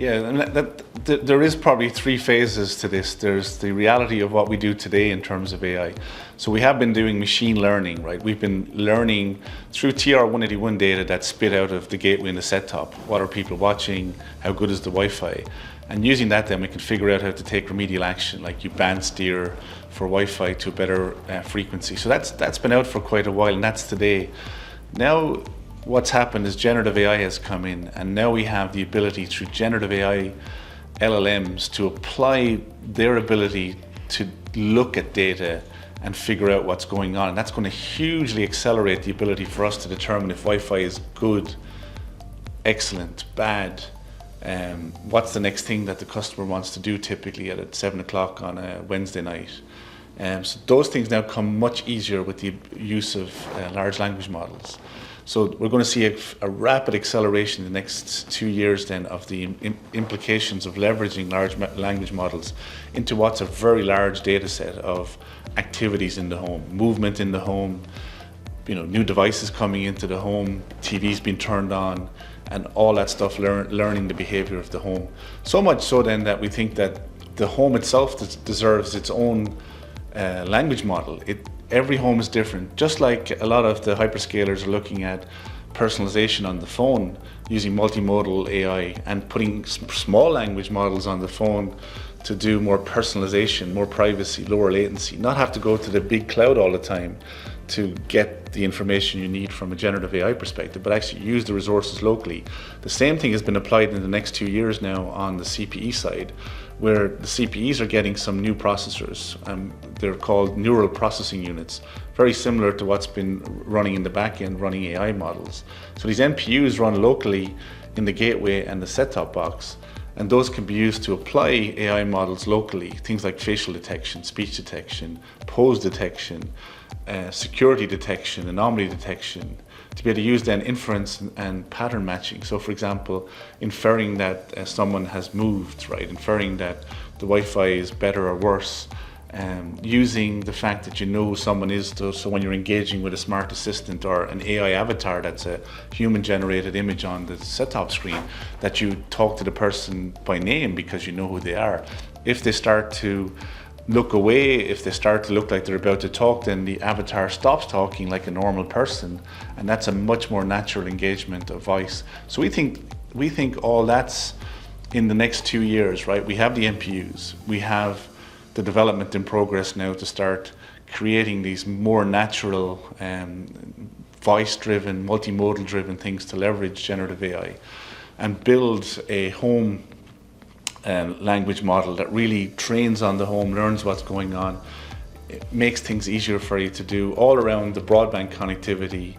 Yeah, and there is probably three phases to this. There's the reality of what we do today in terms of AI. So we have been doing machine learning, right? We've been learning through TR-181 data that's spit out of the gateway and the set-top. What are people watching? How good is the Wi-Fi? And using that, then we can figure out how to take remedial action, like you band steer for Wi-Fi to a better frequency. So that's been out for quite a while, and that's today. Now, what's happened is generative AI has come in, and now we have the ability through generative AI LLMs to apply their ability to look at data and figure out what's going on. And that's going to hugely accelerate the ability for us to determine if Wi-Fi is good, excellent, bad. What's the next thing that the customer wants to do typically at 7 o'clock on a Wednesday night. So those things now come much easier with the use of large language models. So we're going to see a rapid acceleration in the next 2 years then of the implications of leveraging large language models into what's a very large data set of activities in the home, movement in the home, new devices coming into the home, TVs being turned on, and all that stuff, learning the behavior of the home. So much so then that we think that the home itself deserves its own language model. Every home is different. Just like a lot of the hyperscalers are looking at personalization on the phone using multimodal AI and putting small language models on the phone to do more personalization, more privacy, lower latency, not have to go to the big cloud all the time to get the information you need from a generative AI perspective, but actually use the resources locally. The same thing has been applied in the next 2 years now on the CPE side, where the CPEs are getting some new processors. They're called neural processing units, very similar to what's been running in the back end, running AI models. So these NPUs run locally in the gateway and the set-top box, and those can be used to apply AI models locally, things like facial detection, speech detection, pose detection, security detection, anomaly detection, to be able to use then inference and pattern matching. So for example, inferring that someone has moved, right? Inferring that the Wi-Fi is better or worse, using the fact that someone is, so when you're engaging with a smart assistant or an AI avatar that's a human generated image on the set-top screen, that you talk to the person by name because you know who they are. If they start to look away, if they start to look like they're about to talk, then the avatar stops talking like a normal person, and that's a much more natural engagement of voice. So we think all that's in the next 2 years, right? We have the NPUs, we have the development in progress now to start creating these more natural voice-driven, multimodal-driven things to leverage generative AI and build a home language model that really trains on the home, learns what's going on. It makes things easier for you to do all around the broadband connectivity,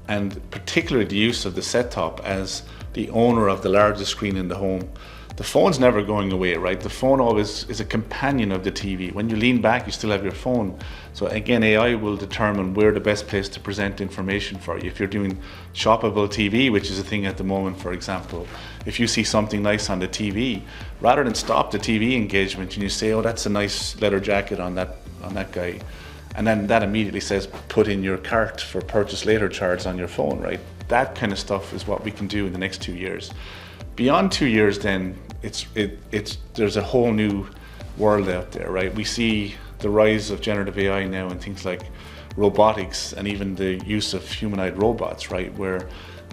and particularly the use of the set-top as the owner of the largest screen in the home. The phone's never going away, right? The phone always is a companion of the TV. When you lean back, you still have your phone. So again, AI will determine where the best place to present information for you. If you're doing shoppable TV, which is a thing at the moment, for example, if you see something nice on the TV, rather than stop the TV engagement and you say, oh, that's a nice leather jacket on that guy, and then that immediately says, put in your cart for purchase later charge on your phone, right? That kind of stuff is what we can do in the next 2 years. Beyond 2 years, then there's a whole new world out there, right? We see the rise of generative AI now in things like robotics and even the use of humanoid robots, right? Where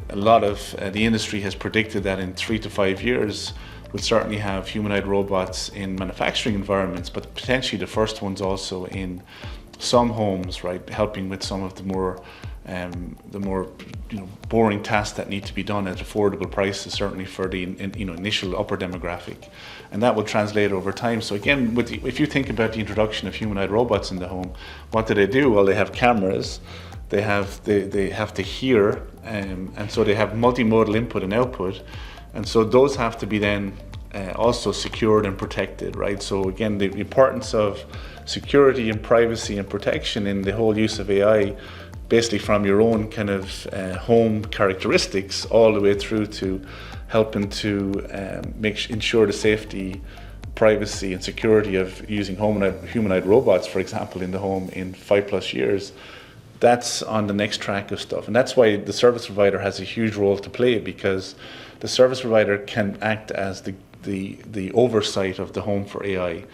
a lot of the industry has predicted that in 3 to 5 years, we'll certainly have humanoid robots in manufacturing environments, but potentially the first ones also in some homes, right? Helping with some of the more boring tasks that need to be done at affordable prices, certainly for the initial upper demographic, and that will translate over time. So again, if you think about the introduction of humanoid robots in the home, what do? Well, they have cameras, they have to hear, and so they have multimodal input and output, and so those have to be then also secured and protected, right? So again, the importance of security and privacy and protection in the whole use of AI, basically from your own kind of home characteristics all the way through to helping to ensure the safety, privacy and security of using humanoid robots, for example, in the home in 5+ years. That's on the next track of stuff. And that's why the service provider has a huge role to play, because the service provider can act as the oversight of the home for AI,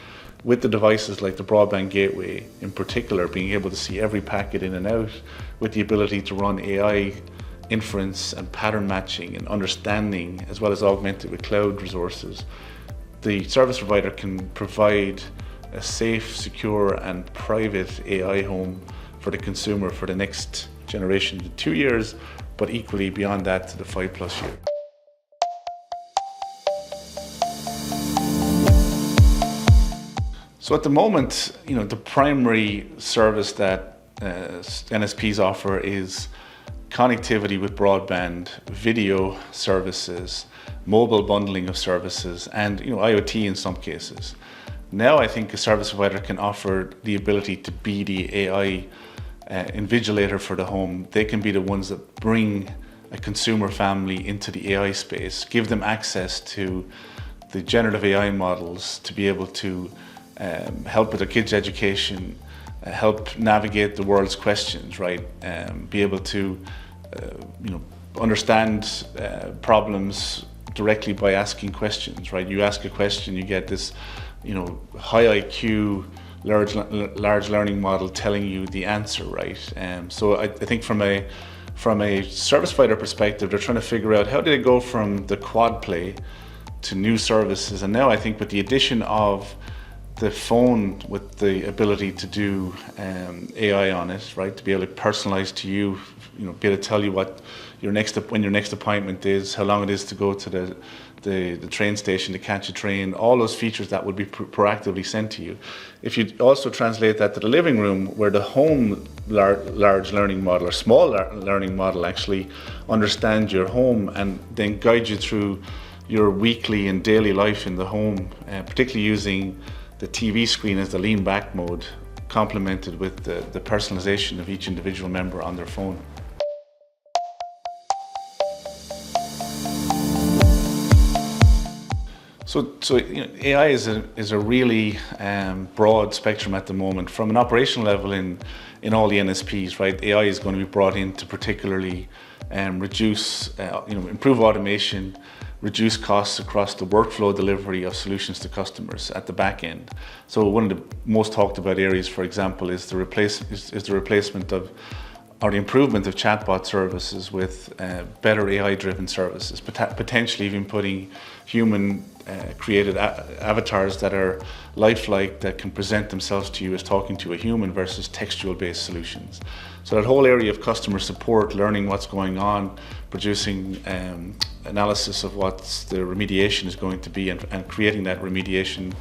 with the devices like the broadband gateway in particular, being able to see every packet in and out, with the ability to run AI inference and pattern matching and understanding, as well as augmented with cloud resources. The service provider can provide a safe, secure and private AI home for the consumer for the next generation to 2 years, but equally beyond that to the 5+ years. So at the moment, the primary service that NSPs offer is connectivity with broadband, video services, mobile bundling of services, and IoT in some cases. Now I think a service provider can offer the ability to be the AI invigilator for the home. They can be the ones that bring a consumer family into the AI space, give them access to the generative AI models to be able to help with their kids' education, help navigate the world's questions, right? Be able to understand problems directly by asking questions, right? You ask a question, you get this high IQ large learning model telling you the answer, right? So I think from a service provider perspective, they're trying to figure out how do they go from the quad play to new services. And now I think with the addition of the phone with the ability to do AI on it, right, to be able to personalize to you, be able to tell you what when your next appointment is, how long it is to go to the train station to catch a train, all those features that would be proactively sent to you. If you also translate that to the living room, where the home large learning model or small learning model actually understands your home and then guides you through your weekly and daily life in the home, particularly using the TV screen as the lean back mode, complemented with the personalization of each individual member on their phone. So AI is a really broad spectrum at the moment. From an operational level in all the NSPs, right? AI is going to be brought in to particularly reduce, improve automation, reduce costs across the workflow delivery of solutions to customers at the back end. So one of the most talked about areas, for example, is the replacement of, or the improvement of chatbot services with better AI-driven services, potentially even putting human created avatars that are lifelike, that can present themselves to you as talking to a human versus textual-based solutions. So that whole area of customer support, learning what's going on, producing analysis of what the remediation is going to be, and creating that remediation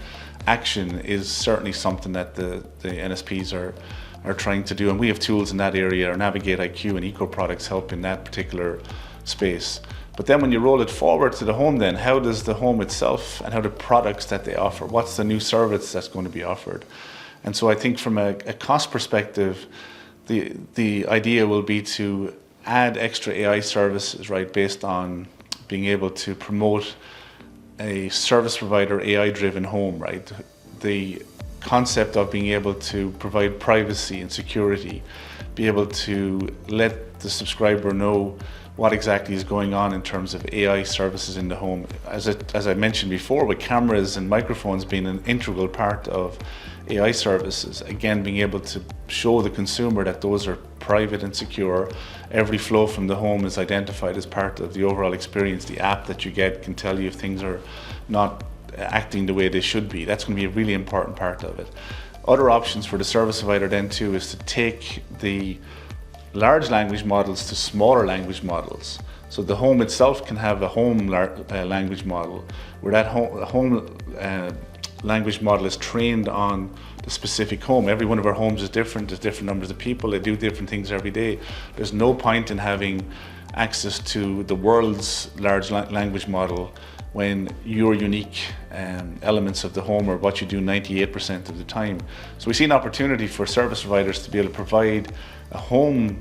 action is certainly something that the NSPs are trying to do, and we have tools in that area. Our Navigate IQ and Eco products help in that particular space. But then when you roll it forward to the home, then how does the home itself and how the products that they offer, what's the new service that's going to be offered? And so I think from a cost perspective, the idea will be to add extra AI services, right, based on being able to promote a service provider AI-driven home, right? The concept of being able to provide privacy and security, be able to let the subscriber know what exactly is going on in terms of AI services in the home. As I mentioned before, with cameras and microphones being an integral part of AI services, again, being able to show the consumer that those are private and secure. Every flow from the home is identified as part of the overall experience. The app that you get can tell you if things are not acting the way they should be. That's going to be a really important part of it. Other options for the service provider then too is to take the large language models to smaller language models. So the home itself can have a home language model, where that home language model is trained on the specific home. Every one of our homes is different. There's different numbers of people. They do different things every day. There's no point in having access to the world's large language model when your unique elements of the home are what you do 98% of the time. So we see an opportunity for service providers to be able to provide a home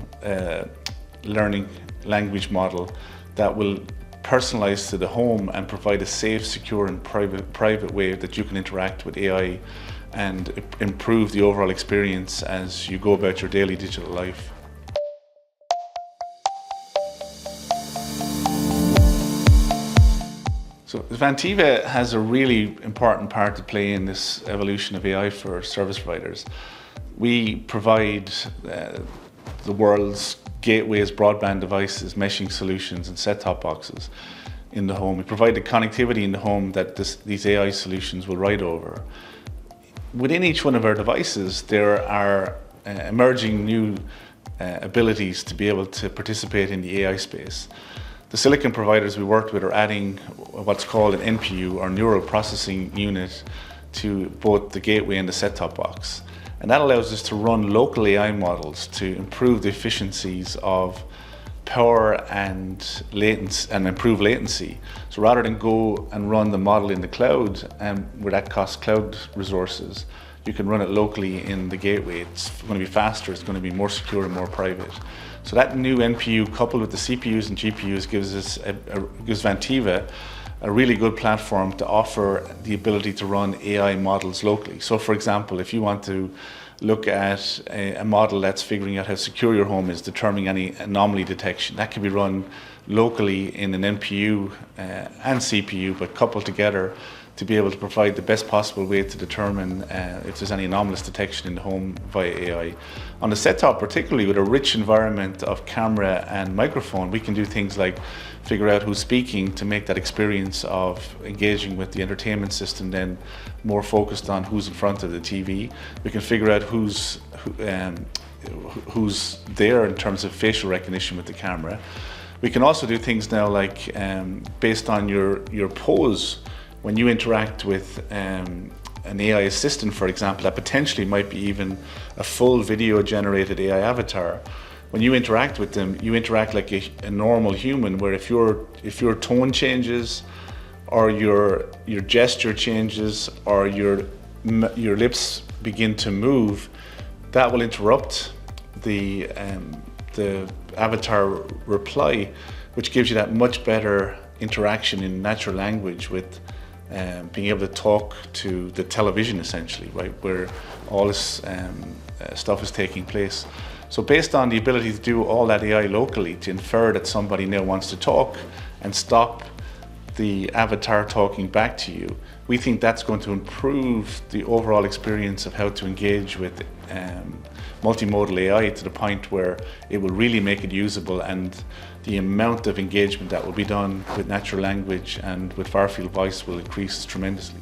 learning language model that will personalize to the home and provide a safe, secure and private way that you can interact with AI and improve the overall experience as you go about your daily digital life. So Vantiva has a really important part to play in this evolution of AI for service providers. We provide the world's gateways, broadband devices, meshing solutions, and set-top boxes in the home. We provide the connectivity in the home that these AI solutions will ride over. Within each one of our devices, there are emerging new abilities to be able to participate in the AI space. The silicon providers we worked with are adding what's called an NPU, or neural processing unit, to both the gateway and the set-top box. And that allows us to run local AI models to improve the efficiencies of power and latency, and improve latency. So rather than go and run the model in the cloud, where that costs cloud resources, you can run it locally in the gateway. It's going to be faster, it's going to be more secure and more private. So that new NPU coupled with the CPUs and GPUs gives Vantiva a really good platform to offer the ability to run AI models locally. So for example, if you want to look at a model that's figuring out how secure your home is, determining any anomaly detection, that can be run locally in an NPU and CPU, but coupled together to be able to provide the best possible way to determine if there's any anomalous detection in the home via AI. On the set-top, particularly with a rich environment of camera and microphone, we can do things like figure out who's speaking to make that experience of engaging with the entertainment system then more focused on who's in front of the TV. We can figure out who's there in terms of facial recognition with the camera. We can also do things now like based on your pose. When you interact with an AI assistant, for example, that potentially might be even a full video generated AI avatar. When you interact with them, you interact like a normal human, where if your tone changes, or your gesture changes, or your lips begin to move, that will interrupt the avatar reply, which gives you that much better interaction in natural language with being able to talk to the television, essentially, right, where all this stuff is taking place. So based on the ability to do all that AI locally, to infer that somebody now wants to talk and stop the avatar talking back to you, we think that's going to improve the overall experience of how to engage with multimodal AI to the point where it will really make it usable, and the amount of engagement that will be done with natural language and with far field voice will increase tremendously.